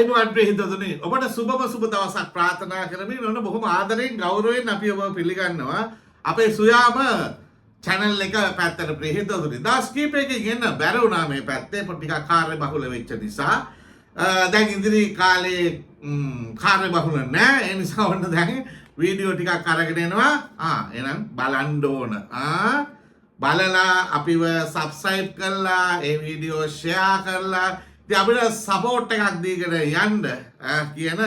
අයිබෝන් ප්‍රිය හිතතුනි ඔබට සුබම සුබ දවසක් ප්‍රාර්ථනා කරමින් ඔන්න බොහොම ආදරෙන් ගෞරවයෙන් අපි ඔබ පිළිගන්නවා අපේ සුයාම channel එක පැත්තට ප්‍රිය හිතතුනි. දවස් කීපයකින් එන්න බැරි වුණා මේ පැත්තේ ටිකක් කාර්ය බහුල වෙච්ච නිසා. දැන් ඉදිරි කාලේ කාර්ය බහුල නැහැ. ඒ නිසා ඔන්න දැන් වීඩියෝ ටිකක් අරගෙන එනවා. එහෙනම් බලන්න ඕන. බලලා අපිව subscribe කරලා ඒ වීඩියෝ share කරලා අපිට සපෝට් එකක් දීගෙන යන්න කියන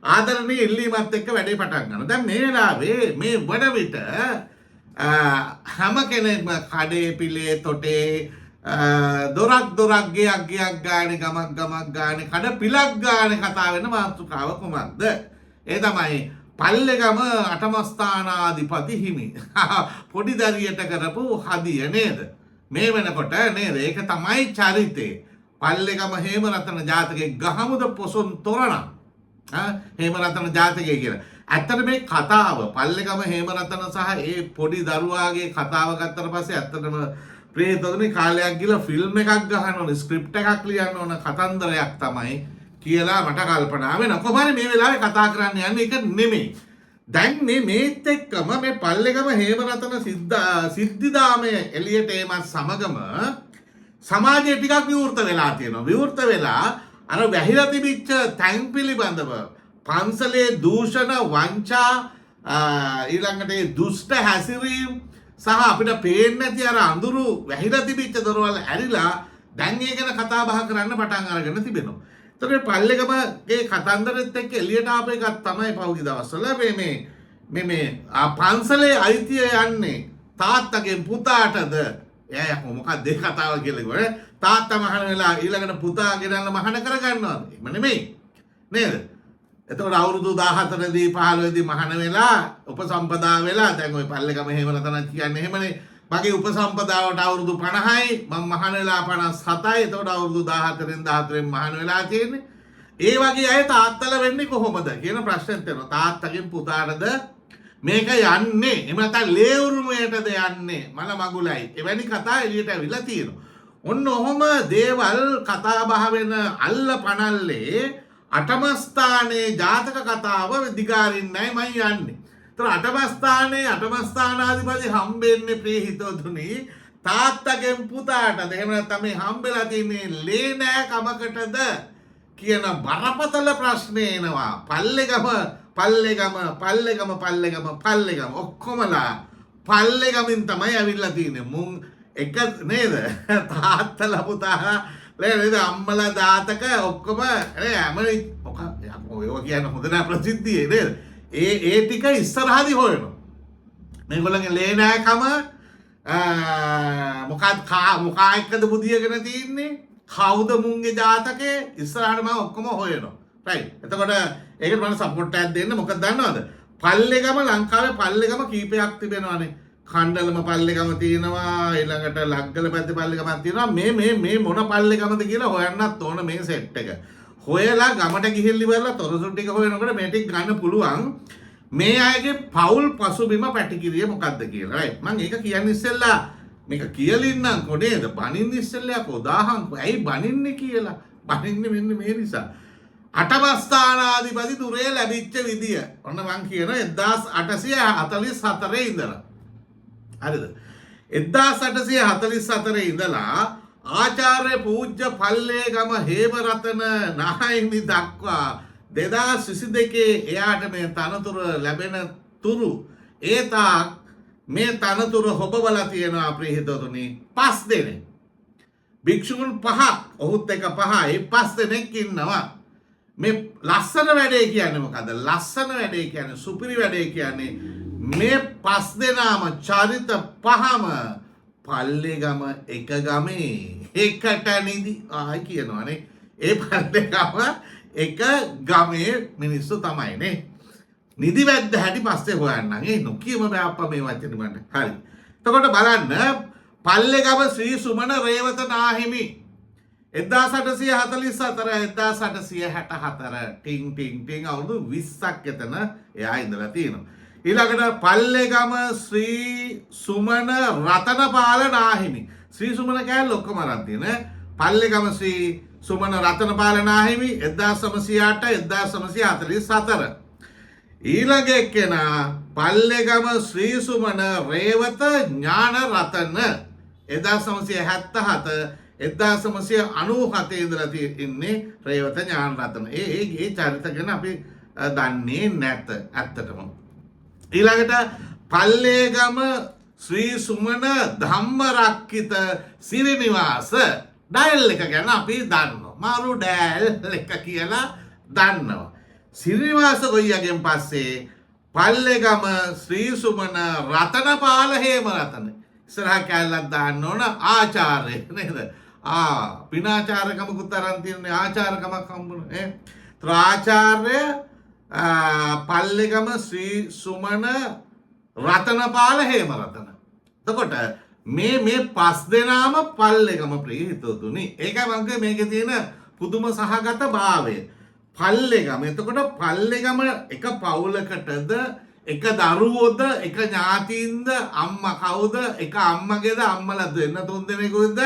ආදරණීය ඉල්ලීමත් එක්ක වැඩේ පටන් ගන්නවා. දැන් මේ වෙලාවේ මේ වඩ විට හැම කෙනෙක්ම කඩේ පිලේ තොටේ දොරක් ගෙයක් ගානේ ගමක් ගානේ කඩ පිලක් ගානේ කතා වෙන මාතෘකාව කුමක්ද? ඒ තමයි පල්ලේගම අටමස්ථානාධිපති හිමි. පොඩි දරියට කරපු හදිය නේද? මේ වෙනකොට නේද? ඒක තමයි චරිතේ. පල්ලේගම හේමරතන ජාතකයේ ගහමුද පොසොන් තොරණ හේමරතන ජාතකයේ කියලා. ඇත්තට මේ කතාව පල්ලේගම හේමරතන සහ ඒ පොඩි දරුවාගේ කතාව ගත්තට පස්සේ ඇත්තටම ප්‍රේතතුනි කාලයක් ගිහලා ෆිල්ම් එකක් ගහන්න ඕන ස්ක්‍රිප්ට් එකක් ලියන්න ඕන කතන්දරයක් තමයි කියලා මට කල්පනා වෙනවා. කොහොමද මේ වෙලාවේ කතා කරන්න යන්නේ ඒක නෙමෙයි. දැන් මේත් එක්කම මේ පල්ලේගම හේමරතන සිද්ධිදාමයේ එළියට ඒමත් සමගම සමාජයේ ටිකක් විවෘත වෙලා තියෙනවා. විවෘත වෙලා අර වැහිලා තිබිච්ච තැන් පිළිබඳව පන්සලේ දූෂණ වංචා ඊළඟට ඒ දුෂ්ට හැසිරීම් සහ අපිට පේන්නේ නැති අර අඳුරු වැහිලා තිබිච්ච දොරවල් ඇරිලා දැන් ඒ ගැන කතා බහ කරන්න පටන් අරගෙන තිබෙනවා. ඒතකොට මේ පල්ලේගමගේ කතන්දරෙත් එක්ක එළියට ආපු එකක් තමයි පහුගිය දවස්වල මේ පන්සලේ අයිතිය යන්නේ තාත්තගෙන් පුතාටද මොකක්ද ඒ කතාව කියලා කිව්වනේ. තාත්තා මහාන වෙලා ඊළඟට පුතා ගෙනල්ලා මහාන කරගන්නවද? එහෙම නෙමෙයි. නේද? එතකොට අවුරුදු 14 දී 15 දී මහාන වෙලා උපසම්පදා වෙලා දැන් ওই පල්ලේගම හේමරතන කියන්නේ එහෙමනේ. මගේ උපසම්පදාවට අවුරුදු 50යි මම මහාන වෙලා 57යි. එතකොට අවුරුදු 14න් 14න් මහාන වෙලා තියෙන්නේ. ඒ වගේ අය තාත්තලා වෙන්නේ කොහොමද කියන ප්‍රශ්නෙත් එනවා. තාත්තගෙන් පුතාටද මේක යන්නේ එහෙම නැත්නම් ලේ උරුමයටද යන්නේ මල මගුලයි එවැනි කතා එළියට අවිලා තියෙනවා. ඔන්න ඔහොම දේවල් කතා බහ වෙන අල්ල පනල්ලේ අටම ස්ථානයේ ජාතක කතාව දිගාරින්නයි මම යන්නේ. ඒතර අටම ස්ථානාධිපති හම්බෙන්නේ ප්‍රිය හිතවතුනි තාත්තගෙන් පුතාටද එහෙම නැත්නම් මේ හම්බෙලා තියෙන්නේ ලේ නෑ කමකටද කියන බරපතල ප්‍රශ්නේ එනවා. පල්ලේගම ඔක්කොමලා පල්ලේගමින් තමයි ඇවිල්ලා තියෙන්නේ. මුන් එක නේද? තාත්තලා පුතාලා නේද? අම්මලා දාතක ඔක්කොම නේ අමරි ඔය කියන හොඳ නෑ ප්‍රසිද්ධියේ නේද? ඒ ටික ඉස්සරහදී හොයනවා. මේගොල්ලන්ගේ ලේනෑකම මොකා එක්කද බුදියගෙන තියන්නේ? කවුද මුන්ගේ ජාතකේ ඉස්සරහට මම ඔක්කොම හොයනවා. රයිට්. එතකොට ඒකට මම සපෝට් එකක් දෙන්න මොකද දන්නවද? පල්ලේගම ලංකාවේ පල්ලේගම කීපයක් තිබෙනවානේ. කණ්ඩලම පල්ලේගම තියෙනවා ඊළඟට ලග්ගල පැත්තේ පල්ලේගමක් තියෙනවා. මේ මොන පල්ලේගමද කියලා හොයන්නත් ඕන මේ සෙට් එක. හොයලා ගමට ගිහින් ඉවරලා තොරතුරු ටික හොයනකොට මේ ටික ගන්න පුළුවන්. මේ අයගේ පෞල් පසුබිම පැටිකිරිය මොකද්ද කියලා. රයිට්. මම ඒක කියන්නේ ඉස්සෙල්ලා මේක කියලින්නම් නේද? බනින්න ඉස්සෙල්ලා කොදාහන් ඇයි බනින්නේ කියලා. බනින්නේ මෙන්න මේ නිසා. අටමස්ථානාධිපති දුරේ ලැබිච්ච විදිය. ඔන්න මං කියන 1844 ඉඳලා. හරිද? 1844 ඉඳලා ආචාර්ය පූජ්‍ය පල්ලේගම හේමරතන නාහිමි දක්වා 2022 එයාට මේ තනතුර ලැබෙන තුරු ඒ තාක් මේ තනතුර හොබවලා තියෙනවා ප්‍රිය හිතවතුනි 5 දෙනෙක්. භික්ෂුන් 5ක් ඔහුත් එක 5යි 5 දෙනෙක් ඉන්නවා. මේ ලස්සන වැඩේ කියන්නේ මොකද්ද? ලස්සන වැඩේ කියන්නේ සුපිරි වැඩේ කියන්නේ මේ 5 දෙනාම චරිත 5ම පල්ලේගම එක ගමේ එකට නිදි ආයි කියනවානේ. ඒ පල්ලේගම එක ගමේ මිනිස්සු තමයිනේ. නිදි වැද්ද හැටි පස්සේ හොයන්නම්. ඒ නොකියම බෑ අප්පා මේ වචනේ මට. හරි. එතකොට බලන්න පල්ලේගම ශ්‍රී සුමන රේවත නාහිමි 1864 ටිං අවුරුදු 20ක් එතන එයා ඉඳලා තියෙනවා. ඊළඟට පල්ලේගම ශ්‍රී සුමන රතනපාල නාහිමි ශ්‍රී සුමන කෑල්ල ඔක්කොම අරන් තියෙන පල්ලේගම ශ්‍රී සුමන රතනපාල නාහිමි 1908 1944. ඊළඟ එක්කෙනා පල්ලේගම ශ්‍රී සුමන රේවත ඥාන රතන 1977 1997 ඉඳලා ඉන්නේ රේවත ඥාන රතන. ඒ චරිත ගැන අපි දන්නේ නැත ඇත්තටම. ඊළඟට පල්ලේගම ශ්‍රී සුමන ධම්මරක්කිත සිරිනිවාස ඩයල් එක ගැන අපි දන්නවා. මාරු ඩයල් එක කියලා දන්නවා. සිරිනිවාස ගොයියාගෙන් පස්සේ පල්ලේගම ශ්‍රී සුමන රතනපාල හේමරතන. ඉස්සරහ කැලලක් දාන්න ඕන ආචාර්ය නේද? පිනාචාරකමකුත් අරන් තියෙන්නේ ආචාරකමක් හම්බුනේ. ආචාර්ය පල්ලේගම ශ්‍රී සුමන රතනපාල හේමරතන. එතකොට මේ පස් දෙනාම පල්ලේගම ප්‍රිය හිතවතුනි. ඒකයි මම කිව්වේ මේකේ තියෙන පුදුම සහගත භාවය. පල්ලේගම. එතකොට පල්ලේගම එක පවුලකටද එක දරුවෝද එක ඥාතීන්ද අම්මා කවුද එක අම්මගේද අම්මලා දෙන්න තුන් දෙනෙකුද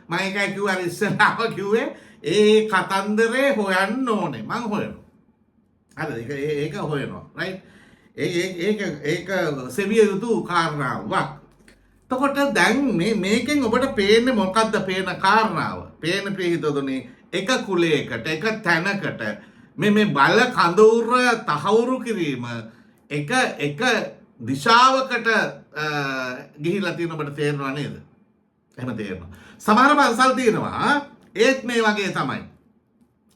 මම එකයි කිව්වා ඉස්සරහම කිව්වේ ඒ කතන්දරේ හොයන්න ඕනේ. මං හොයනවා. හරිද? ඒක හොයනවා. රයිට්? ඒක සෙවිය යුතු කාරණාවක්. එතකොට දැන් මේකෙන් ඔබට පේන්නේ මොකක්ද පේන කාරණාව? පේන ප්‍රියහිතතුනි එක කුලයකට එක තැනකට මේ බල කඳවුර තහවුරු කිරීම එක දිශාවකට ගිහිලා තියෙන ඔබට තේරෙනව නේද? එහෙම තේරෙනවා. සමහර පන්සල් තියෙනවා ඒත් මේ වගේ තමයි.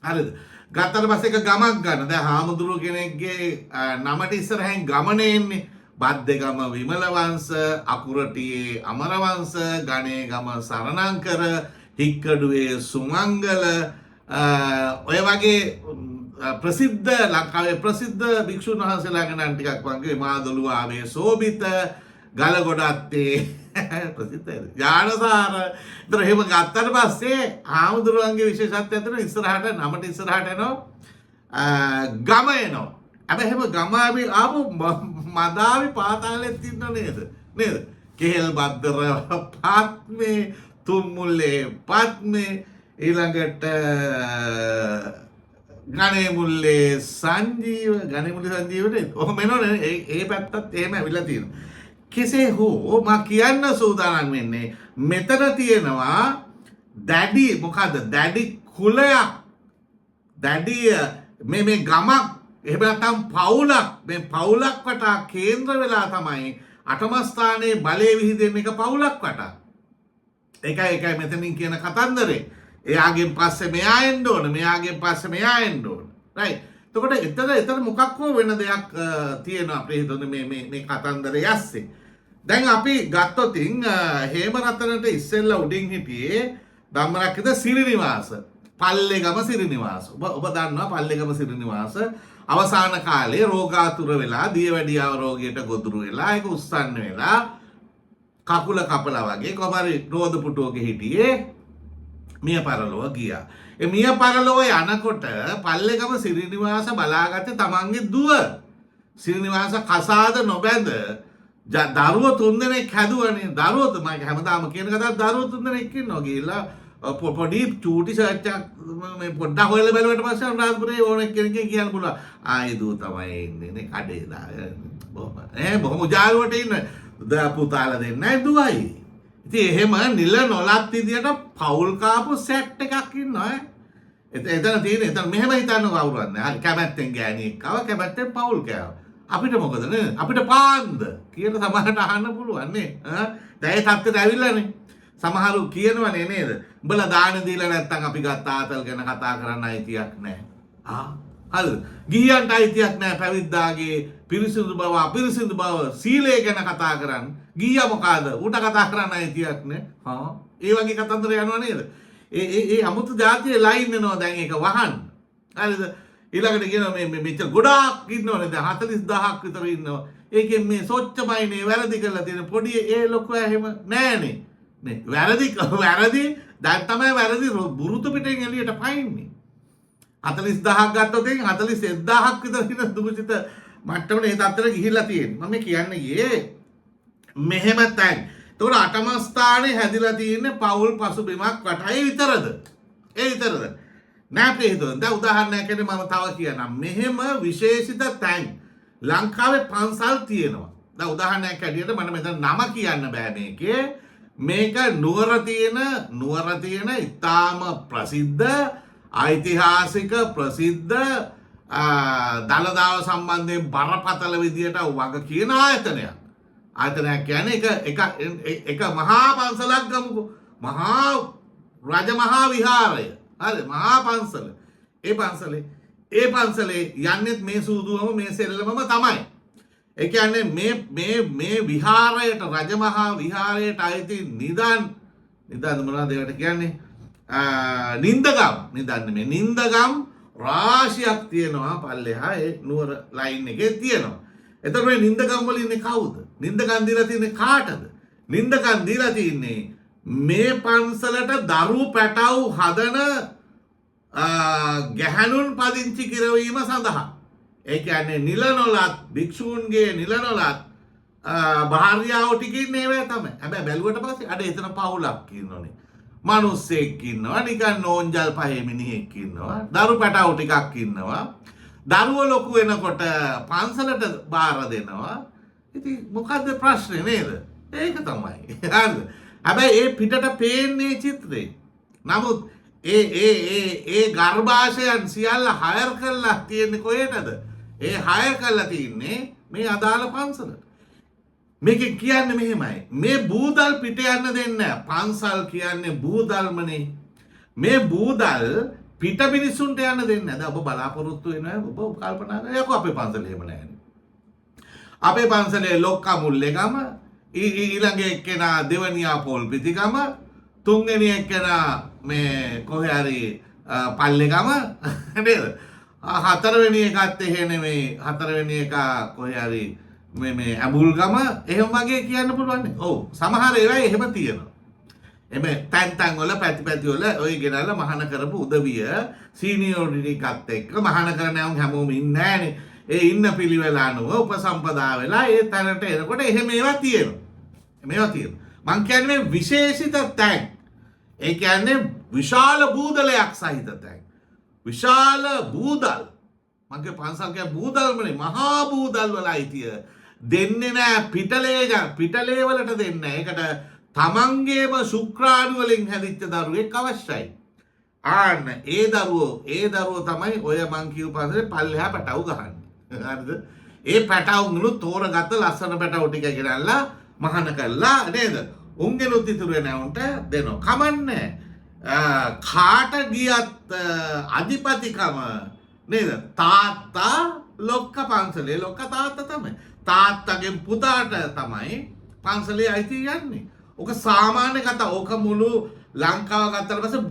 හරිද? ගත්තට පස්සේ එක ගමක් ගන්න. දැන් හාමුදුරුවෝ කෙනෙක්ගේ නමට ඉස්සරහින් ගමනේ එන්නේ. බද්දේගම විමලවංශ, අකුරටියේ අමරවංශ, ගණේගම සරණංකර, හික්කඩුවේ සුමංගල ඔය වගේ ප්‍රසිද්ධ ලංකාවේ ප්‍රසිද්ධ භික්ෂුන් වහන්සේලා ගැන ටිකක් වගේ මාදොළුවාවේ සෝබිත ගලගොඩත්තේ ප්‍රසිද්ධයි. ඥානසාර. ඒතර එහෙම ගත්තට පස්සේ හාමුදුරුවන්ගේ විශේෂත්වය අතර ඉස්සරහට නමට ඉස්සරහට එනවා ගම එනවා. හැබැයි එහෙම ගමාවි ආපු මදාවි පාතාලෙත් ඉන්න නේද? නේද? කෙහෙල් බද්දර පාත්මේ තුම්මුල්ලේ පාත්මේ ඊළඟට ගණේමුල්ලේ සංජීව ගණේමුල්ලේ සංජීවනේ ඔහොම එනවනේ. ඒ පැත්තත් එහෙම ඇවිල්ලා තියෙනවා. කෙසේ හෝ මම කියන්න සූදානම් වෙන්නේ මෙතන තියෙනවා දැඩි මොකද්ද දැඩි කුලයක් දැඩි මේ ගමක් එහෙම නැත්නම් පවුලක් මේ පවුලක් වටා කේන්ද්‍ර වෙලා තමයි අටම ස්ථානයේ බලය විහිදෙන එක පවුලක් වටා. ඒකයි මෙතනින් කියන කතන්දරේ. එයාගෙන් පස්සේ මෙයා එන්න ඕන මෙයාගෙන් පස්සේ මෙයා එන්න ඕන. රයිට්. එතකොට එතන මොකක් හෝ වෙන දෙයක් තියෙනවා ප්‍රේතොනේ මේ කතන්දරය ඇස්සේ. දැන් අපි ගත්තොත් හේමරතනට ඉස්සෙල්ලා උඩින් හිටියේ ධම්මරක්කිත සිරිනිවාස. පල්ලේගම සිරිනිවාස. ඔබ දන්නවා පල්ලේගම සිරිනිවාස අවසාන කාලේ රෝගාතුර වෙලා දියවැඩියාව රෝගයට ගොදුරු වෙලා ඒක උස්සන්න වෙලා කකුල කපලා වගේ කොහමරි රෝද පුටුවක හිටියේ මිය පරලොව ගියා. ඒ මිය පරලොව යනකොට පල්ලේගම සිරිනිවාස බලාගත්තේ තමන්ගේ දුව. සිරිනිවාස කසාද නොබැඳ දරුවෝ තුන්දෙනෙක් හැදුවනේ. දරුවෝ තමයි හැමදාම කියන කතාව දරුවෝ තුන්දෙනෙක් ඉන්නවා ගිහිල්ලා පොඩි චූටි සර්ච් එකක් මේ පොඩ්ඩක් හොයලා බැලුවට පස්සේ අනුරාධපුරේ ඕන කෙනෙක්ගෙන් කියන්න පුළුවන්. ආයේ දූ තමයි ඉන්නේ නේ කඩේ දාගෙන. බොහොම උජාරුවට ඉන්න පුතාලා දෙන්නයි දුවයි. ඉතින් එහෙම නිල නොලත් විදියට පවුල් කාපු සෙට් එකක් ඉන්නවා. එතන තියෙන එතන මෙහෙම හිතන්න කවුරුවත් නැහැ. හරි කැමැත්තෙන් ගෑණියෙක් ආව කැමැත්තෙන් පවුල් කෑවා. අපිට මොකද නේ? අපිට පාන්ද කියලා සමහරට අහන්න පුළුවන් නේ. දැන් ඒ තත්ත්වයට ඇවිල්ලානේ. සමහරු කියනවනේ නේද? උඹලා දාන දීලා නැත්තම් අපි ගත්ත ආතල් ගැන කතා කරන්න අයිතියක් නැහැ. හරිද? ගිහියන්ට අයිතියක් නැහැ පැවිද්දාගේ පිරිසිදු බව අපිරිසිදු බව සීලය ගැන කතා කරන්න. ගිහියා මොකද? ඌට කතා කරන්න අයිතියක් නැහැ. ඒ වගේ කතන්දර යනවා නේද? ඒ අමුතු જાතියේ ලයින් එනවා දැන් ඒක වහන්න. හරිද? ඊළඟට කියනවා මේ මෙච්චර ගොඩාක් ඉන්නවනේ දැන් 40000ක් විතර ඉන්නවා. ඒකෙන් මේ සොච්චමයිනේ වැරදි කරලා තියෙන පොඩි ඒ ලොකු එහෙම නෑනේ. නේ වැරදි දැන් තමයි වැරදි බුරුතු පිටෙන් එළියට පයින්නේ. 40000ක් ගත්තොත් එන් 41000ක් විතර ඉන්න දුසිත මට්ටමනේ ඒ තත්තර ගිහිල්ලා තියෙන්නේ. මම කියන්නේ යේ මෙහෙම තැන්. ඒතකොට අටම ස්ථානේ හැදිලා තියෙන්නේ පවුල් පසුබිමක් වටයි විතරද? ඒ විතරද? නෑ ප්‍රේහිතවරුනි. දැන් උදාහරණයක් ඇරෙන්න මම තව කියන්නම්. මෙහෙම විශේෂිත තැන් ලංකාවේ පන්සල් තියෙනවා. දැන් උදාහරණයක් ඇටියට මට මෙතන නම කියන්න බෑ මේකේ. මේක නුවර තියෙන ඉතාම ප්‍රසිද්ධ ඓතිහාසික ප්‍රසිද්ධ දළදාව සම්බන්ධයෙන් බරපතල විදියට වග කියන ආයතනයක්. ආයතනයක් කියන්නේ එක මහා පන්සලක් ගමුකෝ. රජ මහා විහාරය. හරි මහා පන්සල. ඒ පන්සලේ යන්නෙත් මේ සූදුවම මේ සෙල්ලමම තමයි. ඒ කියන්නේ මේ විහාරයට රජ මහා විහාරයට අයිති නිදන් මොනවද ඒකට කියන්නේ? නින්දගම් රාශියක් තියෙනවා පල්ලෙහා ඒ නුවර ලයින් එකේ තියෙනවා. එතකොට මේ නින්දගම් වල ඉන්නේ කවුද? නින්දගම් දීලා තින්නේ කාටද? නින්දගම් දීලා තින්නේ මේ පන්සලට දරු පැටව් හදන ගැහැණුන් පදිංචි කිරවීම සඳහා. ඒ කියන්නේ නිල නොලත් භික්ෂූන්ගේ නිල නොලත් භාර්යාව ටික ඉන්නේ ඒවා තමයි. හැබැයි බැලුවට පස්සේ අර එතන පවුලක් ඉන්නෝනේ. මිනිස්සෙක් ඉන්නවා නිකන් නෝන්ජල් පහේ මිනිහෙක් ඉන්නවා. දරු පැටව් ටිකක් ඉන්නවා. දරුවෝ ලොකු වෙනකොට පන්සලට බාර දෙනවා. ඉතින් මොකද්ද ප්‍රශ්නේ නේද? ඒක තමයි. හරිද? හැබැයි ඒ පිටට පේන්නේ චිත්‍රේ. නමුත් ඒ ගර්භාෂයන් සියල්ල හයර් කරලා තියෙන්නේ කොහෙටද? ඒ හයර් කරලා තින්නේ මේ අදාළ පන්සලට. මේකෙන් කියන්නේ මෙහෙමයි. මේ බූදල් පිට යන්න දෙන්නේ නැහැ. පන්සල් කියන්නේ බූදල්මනේ. මේ බූදල් පිට මිනිසුන්ට යන්න දෙන්නේ නැහැ. දැන් ඔබ බලාපොරොත්තු වෙනවා ඔබ කල්පනා කරලා යකෝ අපේ පන්සලේ එහෙම නැහැ. අපේ පන්සලේ ලොක්කා මුල්ලේගම ඊළඟ එක්කෙනා දෙවනියා පොල් පිටිගම තුන්වෙනි එක්කෙනා මේ කොහේ හරි පල්ලේගම නේද? හතරවෙනි එකත් එහෙ නෙමෙයි. හතරවෙනි එක කොහේ හරි මේ ඇඹුල්ගම එහෙම වගේ කියන්න පුළුවන් නේ. ඔව් සමහර ඒවා එහෙම තියෙනවා. එමෙ තැන් වල පැති වල ඔය ගෙනල්ලා මහාන කරපු උදවිය සීනියොරිටි එකත් එක්ක මහාන කරන යම් හැමෝම ඉන්නේ නැහනේ. ඒ ඉන්න පිළිවෙල අනුව උපසම්පදා වෙලා ඒ තැනට එනකොට එහෙම ඒවා තියෙනවා. මේවා තියෙනවා. මං කියන්නේ විශේෂිත තැන්. ඒ කියන්නේ විශාල බූදලයක් සහිත තැන්. විශාල බූදල්. මගේ පන්සල් කිය බූදල්මනේ මහා බූදල් වල අයිතිය දෙන්නේ නැහැ පිටලේ වලට දෙන්නේ නැහැ. ඒකට තමන්ගේම ශුක්‍රාණු වලින් හැදිච්ච දරුවෙක් අවශ්‍යයි. ආන්න ඒ දරුවෝ තමයි ඔය මං කියපු පන්සලේ පල්ලෙහා පැටවු ගහන්නේ. හරිද? ඒ පැටවුන්ලු තෝරගත්ත ලස්සන පැටවු ටික ගෙනල්ලා මහාන කළා නේද? උන්ගෙනුත් ඉතුරු වෙනවුන්ට දෙනවා. කමන්නේ. කාට ගියත් අධිපතිකම නේද? තාත්තා ලොක්ක පන්සලේ ලොක්ක තාත්තා තමයි. තාත්තගේ පුතාට තමයි පන්සලේ අයිති යන්නේ. ඕක සාමාන්‍ය කතා. ඕක මුළු ලංකාව ගත්තට පස්සේ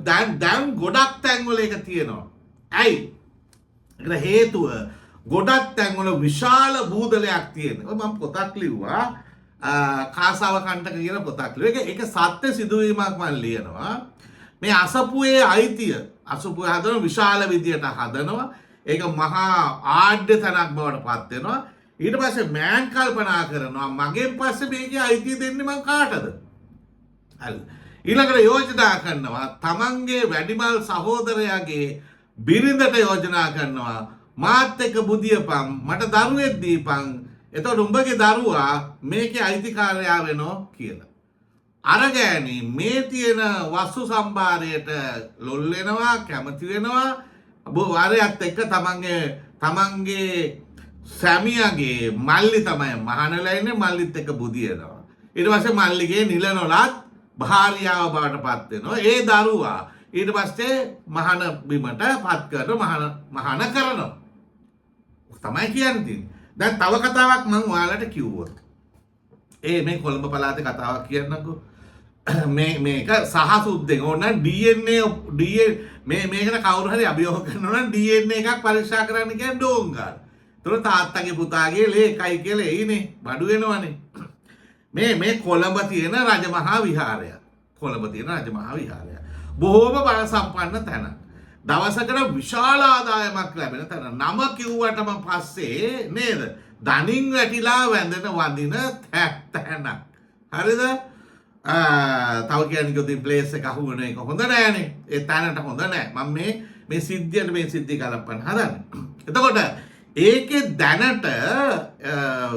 දැන් ගොඩක් තැන්වල ඒක තියෙනවා. ඇයි? ඒකට හේතුව ගොඩක් තැන්වල විශාල බූදලයක් තියෙනවා. මම පොතක් ලිව්වා. කාසාව කණ්ඩක කියන පොතක් ලිව්වා. ඒක සත්‍ය සිදුවීමක් මම ලියනවා. මේ අසපුවේ අයිතිය අසපුවේ හදන විශාල විදියට හදනවා. ඒක මහා ආඩ්‍ය තැනක් බවට පත් වෙනවා. ඊට පස්සේ මෑන් කල්පනා කරනවා මගෙන් පස්සේ මේකේ අයිතිය දෙන්නේ මං කාටද? හරි. ඊළඟට යෝජනා කරනවා තමන්ගේ වැඩිමල් සහෝදරයාගේ බිරිඳට යෝජනා කරනවා මාත් එක්ක බුදියපන් මට දරුවෙක් දීපන්. එතකොට උඹගේ දරුවා මේකේ අයිතිකාරයා වෙනවා කියලා. අර ගෑණි මේ තියෙන වස්තු සම්භාරයට ලොල් වෙනවා කැමති වෙනවා. වරයත් එක්ක තමන්ගේ සැමියාගේ මල්ලි තමයි මහානලා ඉන්නේ මල්ලිත් එක්ක බුදියනවා. ඊට පස්සේ මල්ලිගේ නිල නොලත් භාර්යාව බවට පත් වෙනවා. ඒ දරුවා ඊට පස්සේ මහාන බිමට පත් කරන මහාන කරනවා. තමයි කියන්නේ. දැන් තව කතාවක් මම ඔයාලට කිව්වොත්. මේ කොළඹ පළාතේ කතාවක් කියන්නකෝ. මේක සහසුද්දෙන් ඕන DNA මේකට කවුරු හරි අභියෝග කරනවා නම් DNA එකක් පරීක්ෂා කරන්න කියන්නේ ඩෝංගාර. ඒතර තාත්තගේ පුතාගේ ලේ එකයි කියලා එයිනේ බඩු වෙනවනේ. මේ කොළඹ තියෙන රජමහා විහාරය. බොහෝම බල සම්පන්න තැන. දවසකට විශාල ආදායමක් ලැබෙන තැන. නම කිව්වටම පස්සේ නේද? ධනින් වැටිලා වැඳෙන වඳින තැනක්. හරිද? තව කියන්නේ කිව්වොත් ප්ලේස් එක අහුවෙන එක හොඳ නෑනේ. ඒ තැනට හොඳ නෑ. මම මේ මේ සිද්ධියට මේ සිද්ධිය කලපන්න හදන්නේ. එතකොට ඒකේ දැනට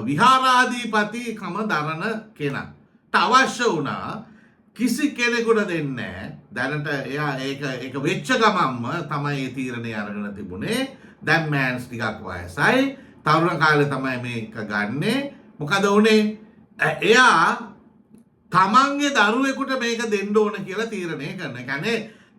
විහාරාධිපතිකම දරන කෙනාට අවශ්‍ය වුණා කිසි කෙනෙකුට දෙන්නේ දැනට එයා ඒක වෙච්ච ගමන්ම තමයි ඒ තීරණය අරගෙන තිබුණේ. දැන් මෑන්ස් ටිකක් වයසයි. තරුණ කාලේ තමයි මේක ගන්නෙ. මොකද උනේ? එයා තමන්ගේ දරුවෙකුට මේක දෙන්න ඕන කියලා තීරණය කරන. ඒ කියන්නේ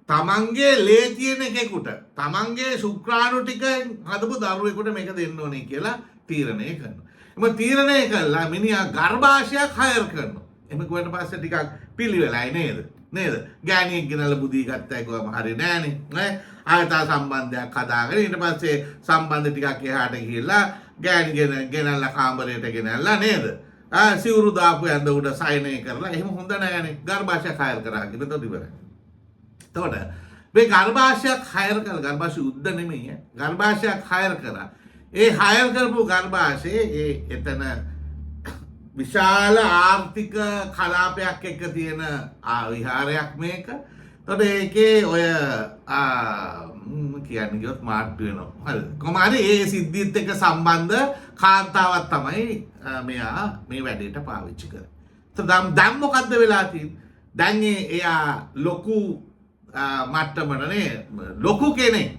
තමන්ගේ ලේ තියෙන එකෙකුට තමන්ගේ ශුක්‍රාණු ටික හදපු දරුවෙකුට මේක දෙන්න ඕනේ කියලා තීරණය කරනවා. එම තීරණය කළා මිනිහා ගර්භාෂයක් හයර් කරනවා. එහෙම ගුවට පස්සේ ටිකක් පිළිවෙලයි නේද? නේද? ගෑණියෙක් ගෙනල්ලා බුදී ගත්තා කිව්වම හරි නෑනේ. ඈ ආයත සම්බන්ධයක් හදාගෙන ඊට පස්සේ සම්බන්ධ ටිකක් එහාට ගිහිල්ලා ගෑණි ගෙනල්ලා කාමරයට ගෙනල්ලා නේද? සිවුරු දාපු ඇඳ උඩ සයනය කරලා එහෙම හොඳ නෑනේ. ගර්භාෂයක් හයර් කරා කියලා එතකොට ඉවරයි. එතකොට මේ ගර්භාෂයක් හයර් කරලා ගර්භාෂය උද්ද නෙමෙයි ගර්භාෂයක් හයර් කරා. ඒ හයර් කරපු ගර්භාෂයේ එතන විශාල ආර්ථික කලාපයක් එක්ක තියෙන විහාරයක් මේක. එතකොට ඒකේ ඔය කියන්නේ ගියොත් මාට්ටු වෙනවා. හරිද? කොහොමද ඒ සිද්ධියත් එක්ක සම්බන්ධ කාන්තාවක් තමයි මෙයා මේ වැඩේට පාවිච්චි කරන්නේ. එතකොට දැන් මොකද්ද වෙලා තියෙන්නේ? දැන් එයා ලොකු මට්ටමනේ ලොකු කෙනෙක්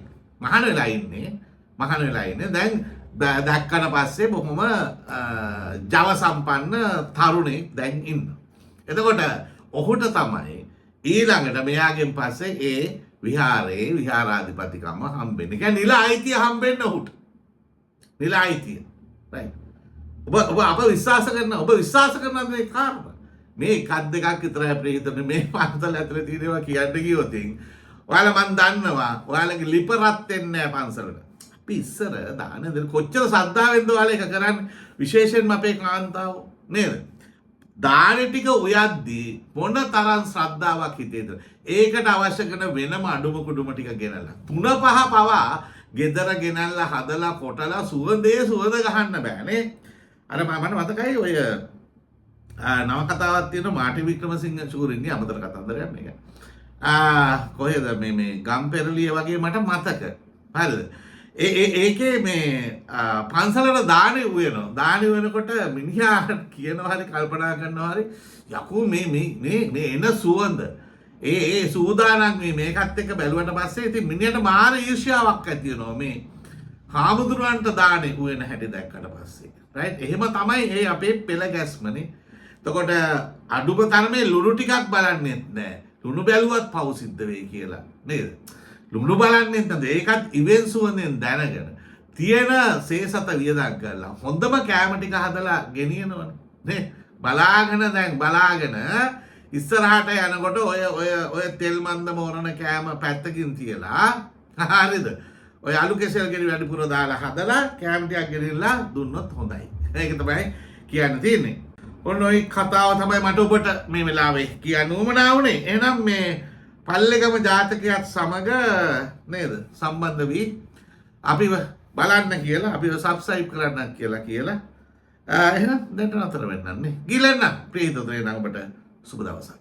මහාන වෙලා ඉන්නේ. දැන් දැක්කන පස්සේ බොහොම ජව සම්පන්න තරුණෙක් දැන් ඉන්නවා. එතකොට ඔහුට තමයි ඊළඟට මෙයාගෙන් පස්සේ ඒ විහාරයේ විහාරාධිපතිකම හම්බෙන්නේ. කියන්නේ නිල අයිතිය හම්බෙන්න ඔහුට. නිල අයිතිය. right. ඔබ විශ්වාස කරනවද මේ කාරණා? මේ එකක් දෙකක් විතරයි ප්‍රේතනේ මේ පන්සල ඇතුලේ තියෙනවා කියන්න ගියොත් ඔයාලා මන් දන්නවා ඔයාලගේ ලිප රත් වෙන්නේ නැහැ පන්සලට. අපි ඉස්සර දාන දෙන කොච්චර ශ්‍රද්ධාවෙන්ද ඔයාලා එක කරන්නේ විශේෂයෙන්ම අපේ කාන්තාව නේද? දාන ටික උයද්දී මොන තරම් ශ්‍රද්ධාවක් හිතේද? ඒකට අවශ්‍ය කරන වෙනම අඩුම කුඩුම ටික ගෙනලා 3-5 පවා ගෙදර ගෙනල්ලා හදලා කොටලා සුවඳ ගහන්න බෑනේ. අර මම මතකයි ඔය නවකතාවක් තියෙන මාටි වික්‍රමසිංහ ශූරින්ගේ අමතර කතන්දරයක් මේක. කොහෙද මේ ගම්පෙරළිය වගේ මට මතක. හරිද? ඒකේ මේ පන්සලට දානේ උයනවා. දානේ වෙනකොට මිනිහා කියනවා හරි කල්පනා කරනවා හරි යකෝ මේ එන සුවඳ ඒ සූදානම් මේකත් එක්ක බැලුවට පස්සේ ඉතින් මිනිහට මාන ඊර්ෂ්‍යාවක් ඇති වෙනවා මේ හාමුදුරුවන්ට දානේ උයන හැටි දැක්කට පස්සේ. රයිට්? එහෙම තමයි ඒ අපේ පෙළ ගැස්මනේ. එතකොට අඩුම තරමේ ලුණු ටිකක් බලන්නෙත් නෑ. ලුණු බැලුවත් පව් සිද්ධ වෙයි කියලා නේද? ලුණු බලන්නෙත් නැද්ද? ඒකත් ඉවෙන් සුවඳෙන් දැනගෙන තියෙන සේසත වියදම් කරලා හොඳම කෑම ටික හදලා ගෙනියනවනේ නේ. බලාගෙන ඉස්සරහට යනකොට ඔය තෙල් මන්ද මෝරන කෑම පැත්තකින් තියලා හරිද? ඔය අලු කෙසෙල් ගෙඩි වැඩිපුර දාලා හදලා කෑම ටිකක් ගෙනියලා දුන්නොත් හොඳයි. ඒක තමයි කියන්න තියෙන්නේ. ඔන්න ඔය කතාව තමයි මට ඔබට මේ වෙලාවේ කියන්න උවමනා වුණේ. එහෙනම් මේ පල්ලේගම ජාතකයත් සමග නේද සම්බන්ධ වී අපිව බලන්න කියලා අපිව සබ්ස්ක්‍රයිබ් කරන්න කියලා එහෙනම් දැන් නතර වෙන්නන්නේ. ගිලෙන්න ප්‍රීතෝදේ නම් ඔබට සුබ දවසක්.